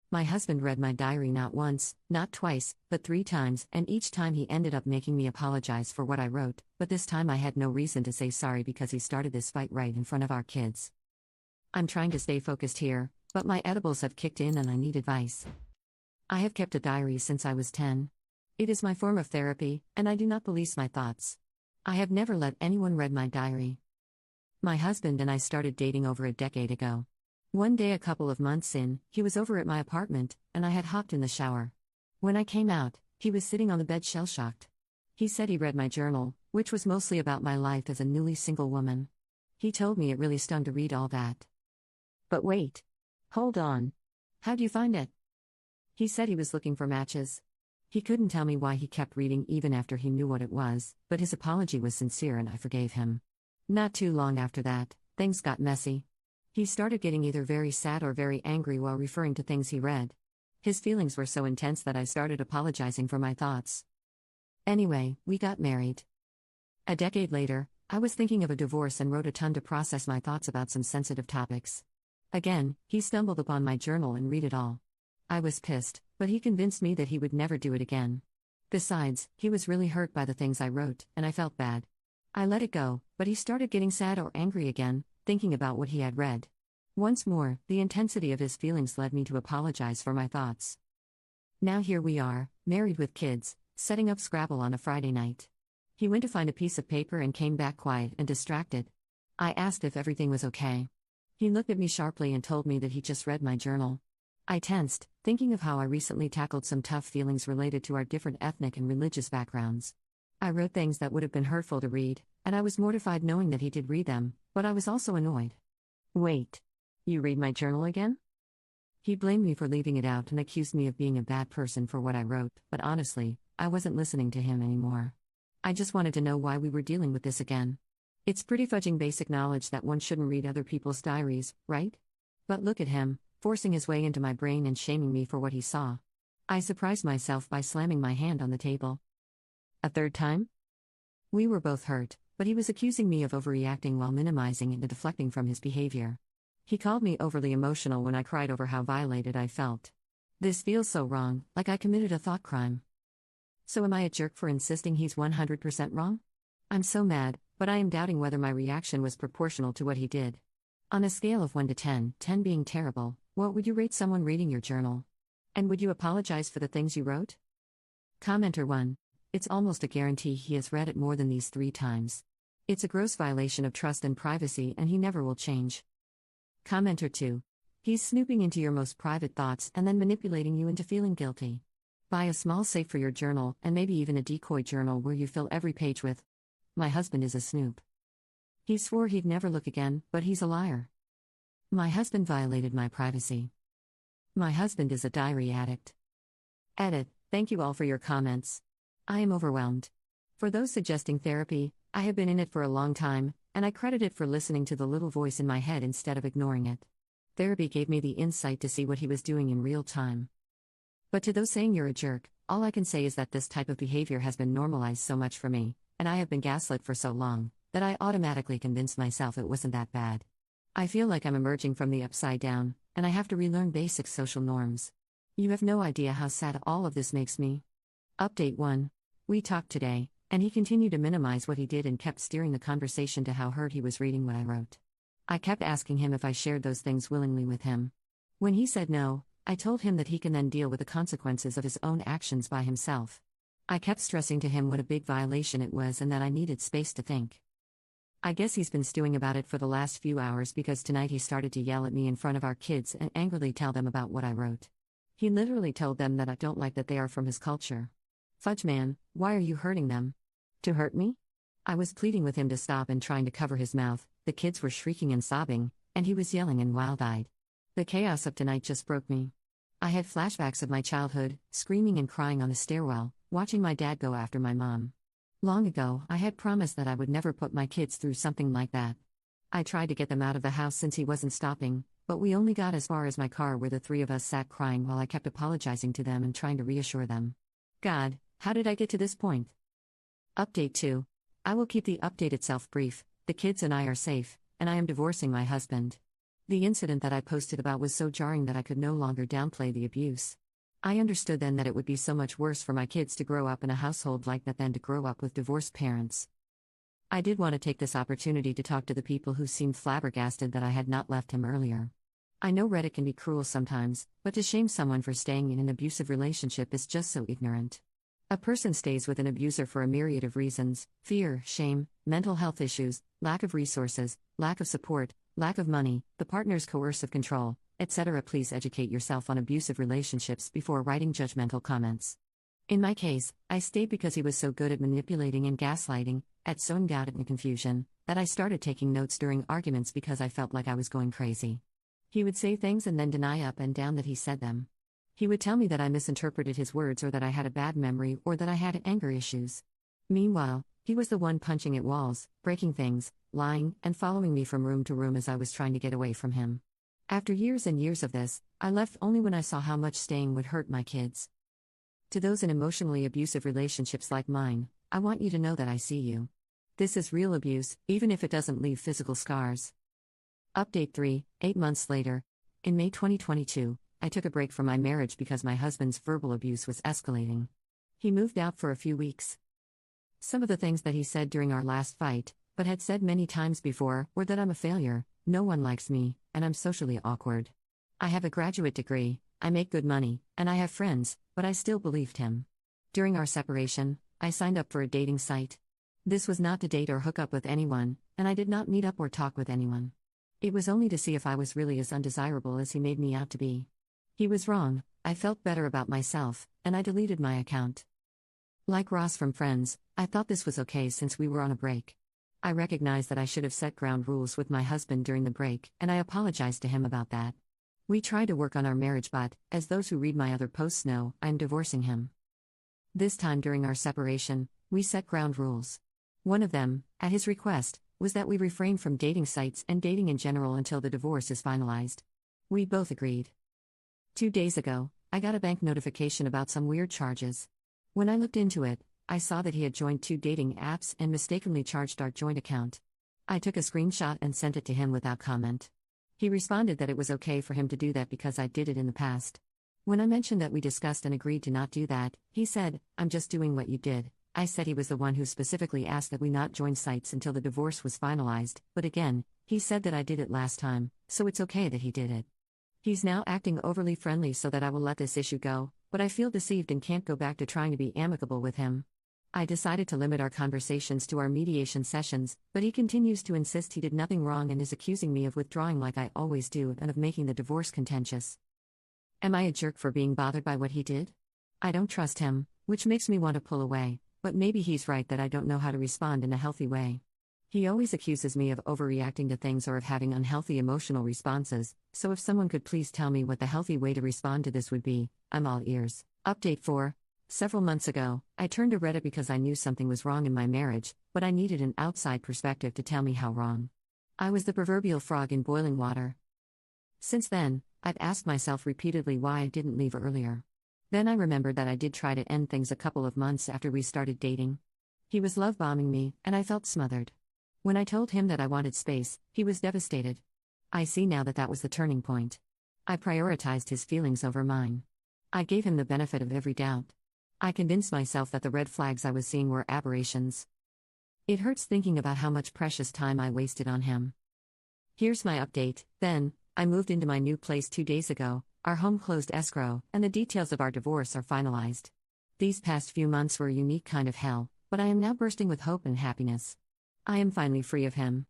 My husband read my diary not once, not twice, but 3 times, and each time he ended up making me apologize for what I wrote, but this time I had no reason to say sorry because he started this fight right in front of our kids. I'm trying to stay focused here, but my edibles have kicked in and I need advice. I have kept a diary since I was 10. It is my form of therapy, and I do not police my thoughts. I have never let anyone read my diary. My husband and I started dating over a decade ago. One day, a couple of months in, he was over at my apartment, and I had hopped in the shower. When I came out, he was sitting on the bed shell-shocked. He said he read my journal, which was mostly about my life as a newly single woman. He told me it really stung to read all that. But wait. Hold on. How'd you find it? He said he was looking for matches. He couldn't tell me why he kept reading even after he knew what it was, but his apology was sincere and I forgave him. Not too long after that, things got messy. He started getting either very sad or very angry while referring to things he read. His feelings were so intense that I started apologizing for my thoughts. Anyway, we got married. A decade later, I was thinking of a divorce and wrote a ton to process my thoughts about some sensitive topics. Again, he stumbled upon my journal and read it all. I was pissed, but he convinced me that he would never do it again. Besides, he was really hurt by the things I wrote, and I felt bad. I let it go, but he started getting sad or angry again, thinking about what he had read. Once more, the intensity of his feelings led me to apologize for my thoughts. Now here we are, married with kids, setting up Scrabble on a Friday night. He went to find a piece of paper and came back quiet and distracted. I asked if everything was okay. He looked at me sharply and told me that he just read my journal. I tensed, thinking of how I recently tackled some tough feelings related to our different ethnic and religious backgrounds. I wrote things that would have been hurtful to read, and I was mortified knowing that he did read them, but I was also annoyed. Wait. You read my journal again? He blamed me for leaving it out and accused me of being a bad person for what I wrote, but honestly, I wasn't listening to him anymore. I just wanted to know why we were dealing with this again. It's pretty fudging basic knowledge that one shouldn't read other people's diaries, right? But look at him, forcing his way into my brain and shaming me for what he saw. I surprised myself by slamming my hand on the table. A third time? We were both hurt, but he was accusing me of overreacting while minimizing and deflecting from his behavior. He called me overly emotional when I cried over how violated I felt. This feels so wrong, like I committed a thought crime. So am I a jerk for insisting he's 100% wrong? I'm so mad, but I am doubting whether my reaction was proportional to what he did. On a scale of 1 to 10, 10 being terrible, what would you rate someone reading your journal? And would you apologize for the things you wrote? Commenter 1. It's almost a guarantee he has read it more than these 3 times. It's a gross violation of trust and privacy and he never will change. Commenter 2. He's snooping into your most private thoughts and then manipulating you into feeling guilty. Buy a small safe for your journal and maybe even a decoy journal where you fill every page with, "My husband is a snoop." He swore he'd never look again, but he's a liar. My husband violated my privacy. My husband is a diary addict. Edit. Thank you all for your comments. I am overwhelmed. For those suggesting therapy, I have been in it for a long time, and I credit it for listening to the little voice in my head instead of ignoring it. Therapy gave me the insight to see what he was doing in real time. But to those saying you're a jerk, all I can say is that this type of behavior has been normalized so much for me, and I have been gaslit for so long, that I automatically convinced myself it wasn't that bad. I feel like I'm emerging from the upside down, and I have to relearn basic social norms. You have no idea how sad all of this makes me. Update 1. We talked today, and he continued to minimize what he did and kept steering the conversation to how hurt he was reading what I wrote. I kept asking him if I shared those things willingly with him. When he said no, I told him that he can then deal with the consequences of his own actions by himself. I kept stressing to him what a big violation it was and that I needed space to think. I guess he's been stewing about it for the last few hours because tonight he started to yell at me in front of our kids and angrily tell them about what I wrote. He literally told them that I don't like that they are from his culture. Fudge man, why are you hurting them? To hurt me? I was pleading with him to stop and trying to cover his mouth. The kids were shrieking and sobbing, and he was yelling and wild-eyed. The chaos of tonight just broke me. I had flashbacks of my childhood, screaming and crying on the stairwell, watching my dad go after my mom. Long ago, I had promised that I would never put my kids through something like that. I tried to get them out of the house since he wasn't stopping, but we only got as far as my car where the 3 of us sat crying while I kept apologizing to them and trying to reassure them. God, how did I get to this point? Update 2. I will keep the update itself brief. The kids and I are safe, and I am divorcing my husband. The incident that I posted about was so jarring that I could no longer downplay the abuse. I understood then that it would be so much worse for my kids to grow up in a household like that than to grow up with divorced parents. I did want to take this opportunity to talk to the people who seemed flabbergasted that I had not left him earlier. I know Reddit can be cruel sometimes, but to shame someone for staying in an abusive relationship is just so ignorant. A person stays with an abuser for a myriad of reasons: fear, shame, mental health issues, lack of resources, lack of support, lack of money, the partner's coercive control, etc. Please educate yourself on abusive relationships before writing judgmental comments. In my case, I stayed because he was so good at manipulating and gaslighting, at sowing doubt and confusion, that I started taking notes during arguments because I felt like I was going crazy. He would say things and then deny up and down that he said them. He would tell me that I misinterpreted his words or that I had a bad memory or that I had anger issues. Meanwhile, he was the one punching at walls, breaking things, lying, and following me from room to room as I was trying to get away from him. After years and years of this, I left only when I saw how much staying would hurt my kids. To those in emotionally abusive relationships like mine, I want you to know that I see you. This is real abuse, even if it doesn't leave physical scars. Update 3, 8 months later. In May 2022, I took a break from my marriage because my husband's verbal abuse was escalating. He moved out for a few weeks. Some of the things that he said during our last fight, but had said many times before, were that I'm a failure, no one likes me, and I'm socially awkward. I have a graduate degree, I make good money, and I have friends, but I still believed him. During our separation, I signed up for a dating site. This was not to date or hook up with anyone, and I did not meet up or talk with anyone. It was only to see if I was really as undesirable as he made me out to be. He was wrong, I felt better about myself, and I deleted my account. Like Ross from Friends, I thought this was okay since we were on a break. I recognized that I should have set ground rules with my husband during the break, and I apologized to him about that. We tried to work on our marriage, but, as those who read my other posts know, I'm divorcing him. This time during our separation, we set ground rules. One of them, at his request, was that we refrain from dating sites and dating in general until the divorce is finalized. We both agreed. 2 days ago, I got a bank notification about some weird charges. When I looked into it, I saw that he had joined 2 dating apps and mistakenly charged our joint account. I took a screenshot and sent it to him without comment. He responded that it was okay for him to do that because I did it in the past. When I mentioned that we discussed and agreed to not do that, he said, "I'm just doing what you did." I said he was the one who specifically asked that we not join sites until the divorce was finalized, but again, he said that I did it last time, so it's okay that he did it. He's now acting overly friendly so that I will let this issue go, but I feel deceived and can't go back to trying to be amicable with him. I decided to limit our conversations to our mediation sessions, but he continues to insist he did nothing wrong and is accusing me of withdrawing like I always do and of making the divorce contentious. Am I a jerk for being bothered by what he did? I don't trust him, which makes me want to pull away, but maybe he's right that I don't know how to respond in a healthy way. He always accuses me of overreacting to things or of having unhealthy emotional responses, so if someone could please tell me what the healthy way to respond to this would be, I'm all ears. Update 4. Several months ago, I turned to Reddit because I knew something was wrong in my marriage, but I needed an outside perspective to tell me how wrong. I was the proverbial frog in boiling water. Since then, I've asked myself repeatedly why I didn't leave earlier. Then I remembered that I did try to end things a couple of months after we started dating. He was love-bombing me, and I felt smothered. When I told him that I wanted space, he was devastated. I see now that that was the turning point. I prioritized his feelings over mine. I gave him the benefit of every doubt. I convinced myself that the red flags I was seeing were aberrations. It hurts thinking about how much precious time I wasted on him. Here's my update. Then, I moved into my new place 2 days ago, our home closed escrow, and the details of our divorce are finalized. These past few months were a unique kind of hell, but I am now bursting with hope and happiness. I am finally free of him.